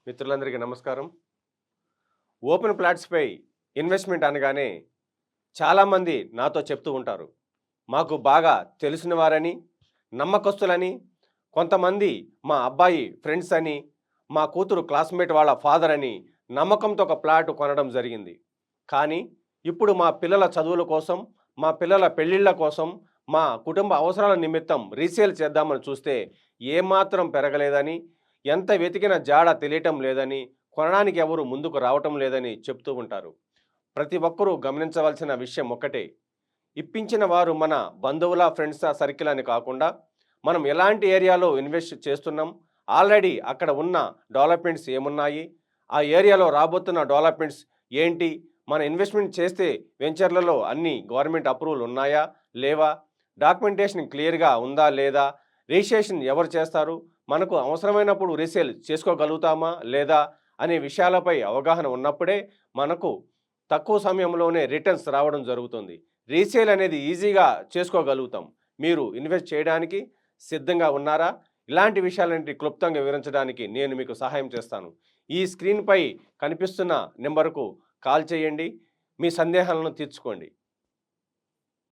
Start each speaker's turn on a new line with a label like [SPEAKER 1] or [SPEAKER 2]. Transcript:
[SPEAKER 1] మిత్రులందరికీ నమస్కారం. Open ప్లాట్స్‌పై investment అనగానే చాలామంది నాతో చెప్తూ ఉంటారు. మాకు బాగా తెలిసిన వారని, నమ్మకస్తులని, కొంతమంది మా అబ్బాయి ఫ్రెండ్స్ అని, మా కూతురు క్లాస్‌మేట్ వాళ్ళ ఫాదర్ అని నమ్మకంతో ఒక ప్లాట్ కొనడం జరిగింది. కానీ ఇప్పుడు మా పిల్లల చదువుల కోసం, మా పిల్లల పెళ్ళిళ్ళ కోసం, మా కుటుంబ అవసరాల నిమిత్తం రీసేల్ చేద్దామని చూస్తే ఏమాత్రం పెరగలేదని, ఎంత వెతికినా జాడ తెలియటం లేదని, కొనడానికి ఎవరు ముందుకు రావటం లేదని చెప్తూ ఉంటారు. ప్రతి ఒక్కరూ గమనించవలసిన విషయం ఒక్కటే. ఇప్పించిన వారు మన బంధువుల, ఫ్రెండ్సా, సర్కిల్ అని కాకుండా, మనం ఎలాంటి ఏరియాలో ఇన్వెస్ట్ చేస్తున్నాం, ఆల్రెడీ అక్కడ ఉన్న డెవలప్‌మెంట్స్ ఏమున్నాయి, ఆ ఏరియాలో రాబోతున్న డెవలప్‌మెంట్స్ ఏంటి, మన ఇన్వెస్ట్‌మెంట్ చేస్తే వెంచర్‌లలో అన్ని గవర్నమెంట్ అప్రూవల్ ఉన్నాయా, లేవా, డాక్యుమెంటేషన్ క్లియర్‌గా ఉందా, లేదా, రిజిస్ట్రేషన్ ఎవరు చేస్తారు, మనకు అవసరమైనప్పుడు రీసేల్ చేసుకోగలుగుతామా, లేదా అనే విషయాలపై అవగాహన ఉన్నప్పుడే మనకు తక్కువ సమయంలోనే రిటర్న్స్ రావడం జరుగుతుంది. రీసేల్ అనేది ఈజీగా చేసుకోగలుగుతాం. మీరు ఇన్వెస్ట్ చేయడానికి సిద్ధంగా ఉన్నారా? ఇలాంటి విషయాలన్నిటి క్లుప్తంగా వివరించడానికి నేను మీకు సహాయం చేస్తాను. ఈ స్క్రీన్‌పై కనిపిస్తున్న నెంబర్‌కు కాల్ చేయండి. మీ సందేహాలను తీర్చుకోండి.